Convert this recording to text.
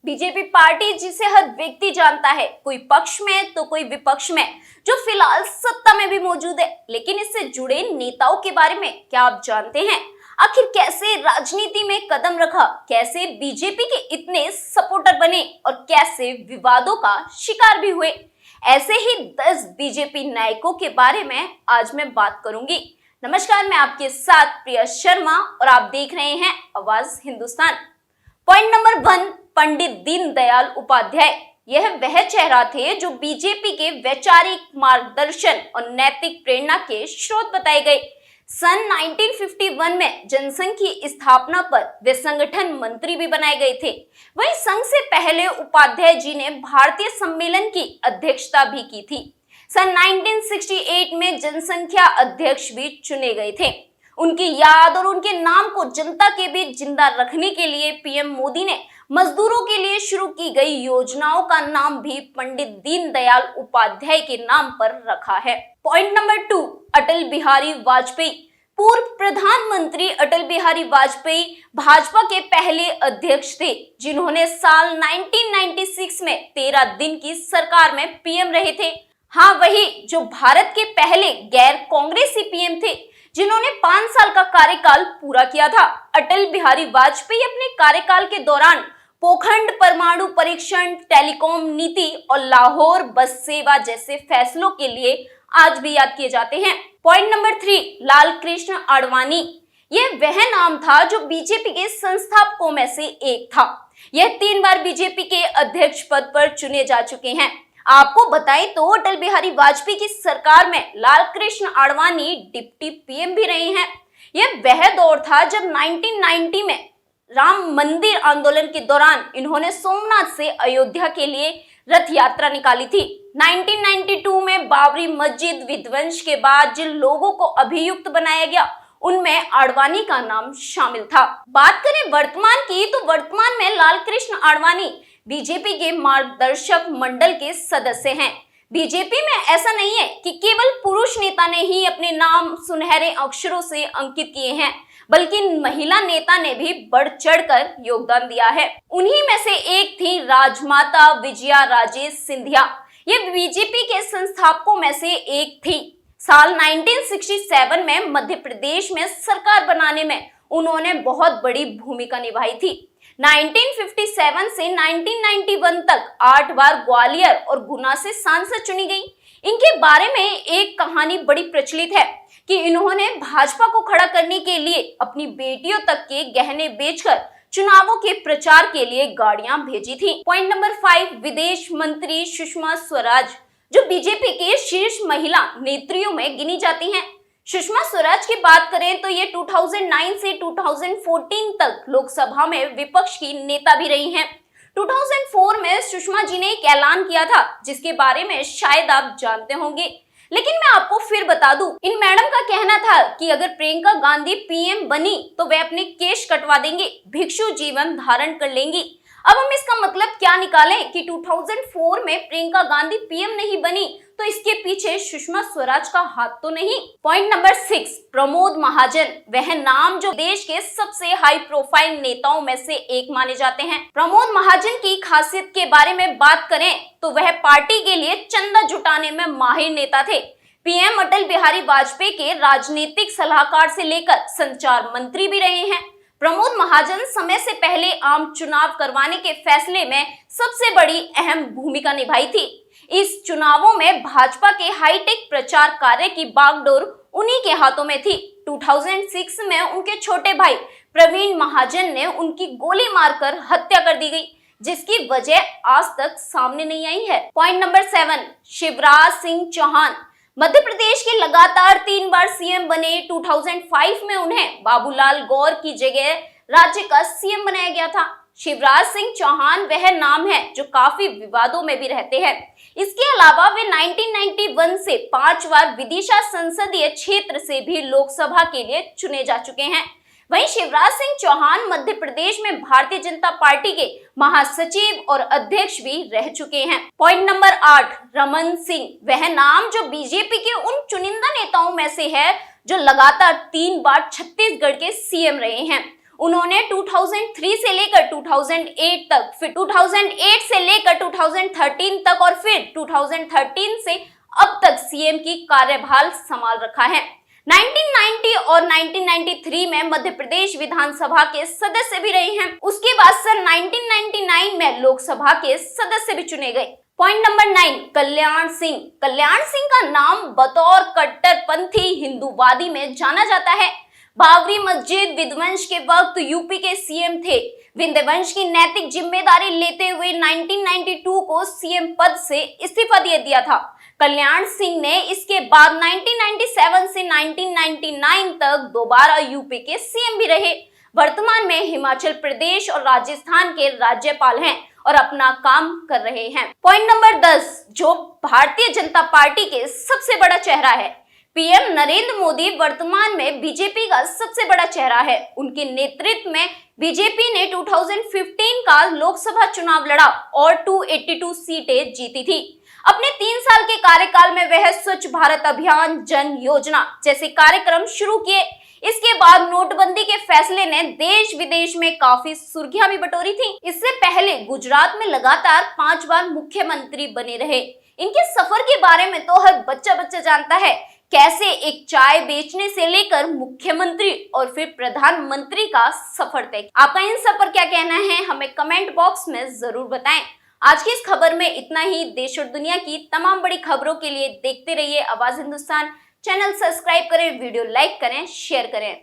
BJP party जिसे हर व्यक्ति जानता है, कोई पक्ष में तो कोई विपक्ष में, जो फिलहाल सत्ता में भी मौजूद है। लेकिन इससे जुड़े नेताओं के बारे में क्या आप जानते हैं? आखिर कैसे राजनीति में कदम रखा, कैसे बीजेपी के इतने सपोर्टर बने और कैसे विवादों का शिकार भी हुए। ऐसे ही 10 बीजेपी नायकों के बारे में आज मैं बात करूंगी। नमस्कार, मैं आपके साथ प्रिया शर्मा और आप देख रहे हैं आवाज हिंदुस्तान। Point number 1, Pandit Deendayal Upadhyay. यह वह चेहरा थे जो बीजेपी के वैचारिक मार्गदर्शन और नैतिक प्रेरणा के स्रोत बताए गए। सन 1951 में जनसंघ की स्थापना पर वे संगठन मंत्री भी बनाए गए थे। वहीं संघ से पहले उपाध्याय जी ने भारतीय सम्मेलन की अध्यक्षता भी की थी। सन 1968 में जनसंख्या अध्यक्ष भी चुने गए थे। उनकी याद और उनके नाम को जनता के बीच जिंदा रखने के लिए पीएम मोदी ने मजदूरों के लिए शुरू की गई योजनाओं का नाम भी पंडित दीनदयाल उपाध्याय के नाम पर रखा है। Point number 2, Atal Bihari Vajpayee. पूर्व प्रधानमंत्री अटल बिहारी वाजपेयी भाजपा के पहले अध्यक्ष थे, जिन्होंने साल 1996 में 13 दिन की सरकार में पीएम रहे थे। हाँ, वही जो भारत के पहले गैर कांग्रेसी पीएम थे, जिन्होंने 5 साल का कार्यकाल पूरा किया था। अटल बिहारी वाजपेयी अपने कार्यकाल के दौरान पोखंड परमाणु परीक्षण, टेलीकॉम नीति और लाहौर बस सेवा जैसे फैसलों के लिए आज भी याद किए जाते हैं। Point number 3, Lal Krishna Advani. यह वह नाम था जो बीजेपी के संस्थापकों में से एक था। यह 3 बार बीजेपी के अध्यक्ष पद पर चुने जा चुके हैं। आपको बताएं तो अटल बिहारी वाजपेयी की सरकार में लाल कृष्ण आडवाणी डिप्टी पीएम भी रहे हैं। यह वह दौर था जब 1990 में राम मंदिर आंदोलन के दौरान इन्होंने सोमनाथ से अयोध्या के लिए रथ यात्रा निकाली थी। 1992 में बाबरी मस्जिद विध्वंस के बाद जिन लोगों को अभियुक्त बनाया गया, उनमें आडवाणी का नाम शामिल था। बात करें वर्तमान की, तो वर्तमान में लाल कृष्ण आडवाणी बीजेपी के मार्गदर्शक मंडल के सदस्य हैं। बीजेपी में ऐसा नहीं है कि केवल पुरुष नेता ने ही अपने नाम सुनहरे अक्षरों से अंकित किए हैं, बल्कि महिला नेता ने भी बढ़ चढ़कर योगदान दिया है। उन्हीं में से एक थी राजमाता विजया राजे सिंधिया। ये बीजेपी के संस्थापकों में से एक थी। साल 1967 में मध्य प्रदेश में सरकार बनाने में उन्होंने बहुत बड़ी भूमिका निभाई थी। 1957 से 1991 तक 8 बार ग्वालियर और गुना से सांसद चुनी गई। इनके बारे में एक कहानी बड़ी प्रचलित है कि इन्होंने भाजपा को खड़ा करने के लिए अपनी बेटियों तक के गहने बेचकर चुनावों के प्रचार के लिए गाड़ियां भेजी थी। पॉइंट नंबर 5, विदेश मंत्री सुषमा स्वराज, जो बीजेपी के शीर्ष महिला नेत्रियों में गिनी जाती हैं। सुषमा स्वराज की बात करें तो ये 2009 से 2014 तक लोकसभा में विपक्ष की नेता भी रही हैं। 2004 में सुषमा जी ने एक ऐलान किया था, जिसके बारे में शायद आप जानते होंगे, लेकिन मैं आपको फिर बता दूं। इन मैडम का कहना था कि अगर प्रियंका गांधी पीएम बनी तो वे अपने केश कटवा देंगे, भिक्षु जीवन धारण कर लेंगी। अब हम इसका मतलब क्या निकालें कि 2004 में प्रियंका गांधी पीएम नहीं बनी तो इसके पीछे सुषमा स्वराज का हाथ तो नहीं। Point number 6, Pramod Mahajan. वह नाम जो देश के सबसे हाई प्रोफाइल नेताओं में से एक माने जाते हैं। प्रमोद महाजन की खासियत के बारे में बात करें तो वह पार्टी के लिए चंदा जुटाने में माहिर नेता थे। पीएम अटल बिहारी वाजपेयी के राजनीतिक सलाहकार से लेकर संचार मंत्री भी रहे हैं। प्रमोद महाजन समय से पहले आम चुनाव करवाने के फैसले में सबसे बड़ी अहम भूमिका निभाई थी। इस चुनावों में भाजपा के हाईटेक प्रचार कार्य की बागडोर उन्हीं के हाथों में थी। 2006 में उनके छोटे भाई प्रवीण महाजन ने उनकी गोली मारकर हत्या कर दी गई, जिसकी वजह आज तक सामने नहीं आई है। Point number 7, Shivraj Singh Chouhan. मध्य प्रदेश के लगातार 3 बार सीएम बने। 2005 में उन्हें बाबूलाल गौर की जगह राज्य का सीएम बनाया गया था। शिवराज सिंह चौहान वह नाम है जो काफी विवादों में भी रहते हैं। इसके अलावा वे 1991 से 5 बार विदिशा संसदीय क्षेत्र से भी लोकसभा के लिए चुने जा चुके हैं। वहीं शिवराज सिंह चौहान मध्य प्रदेश में भारतीय जनता पार्टी के महासचिव और अध्यक्ष भी रह चुके हैं। Point number 8, Raman Singh. वह नाम जो बीजेपी के उन चुनिंदा नेताओं में से है जो लगातार 3 बार छत्तीसगढ़ के सीएम रहे हैं। उन्होंने 2003 से लेकर 2008 तक, फिर 2008 से लेकर 2013 तक और फिर 2013 से अब तक सीएम की कार्यभार संभाल रखा है। 1990 और 1993 में मध्य प्रदेश विधानसभा के सदस्य भी रहे हैं। उसके बाद सन 1999 में लोकसभा के सदस्य भी चुने गए। Point number 9, Kalyan Singh. कल्याण सिंह का नाम बतौर कट्टरपंथी हिंदूवादी में जाना जाता है। बाबरी मस्जिद विध्वंस के वक्त यूपी के सीएम थे। विध्वंस की नैतिक जिम्मेदारी लेते हुए 1992 को सीएम पद से इस्तीफा दे दिया था। कल्याण सिंह ने इसके बाद 1997 से 1999 तक दोबारा यूपी के सीएम भी रहे। वर्तमान में हिमाचल प्रदेश और राजस्थान के राज्यपाल हैं और अपना काम कर रहे हैं। पॉइंट नंबर 10, जो भारतीय जनता पार्टी के सबसे बड़ा चेहरा है। पीएम नरेंद्र मोदी वर्तमान में बीजेपी का सबसे बड़ा चेहरा है। उनके नेतृत्व में बीजेपी ने 2015 का लोकसभा चुनाव लड़ा और 282 सीटें जीती थी। अपने 3 साल के कार्यकाल में वह स्वच्छ भारत अभियान, जन योजना जैसे कार्यक्रम शुरू किए। इसके बाद नोटबंदी के फैसले ने देश विदेश में काफी सुर्खियां भी बटोरी थी। इससे पहले गुजरात में लगातार 5 बार मुख्यमंत्री बने रहे। इनके सफर के बारे में तो हर बच्चा जानता है, कैसे एक चाय बेचने से लेकर मुख्यमंत्री और फिर प्रधानमंत्री का सफर तय। आपका इन सब पर क्या कहना है, हमें कमेंट बॉक्स में जरूर बताएं। आज की इस खबर में इतना ही। देश और दुनिया की तमाम बड़ी खबरों के लिए देखते रहिए आवाज हिंदुस्तान। चैनल सब्सक्राइब करें, वीडियो लाइक करें, शेयर करें।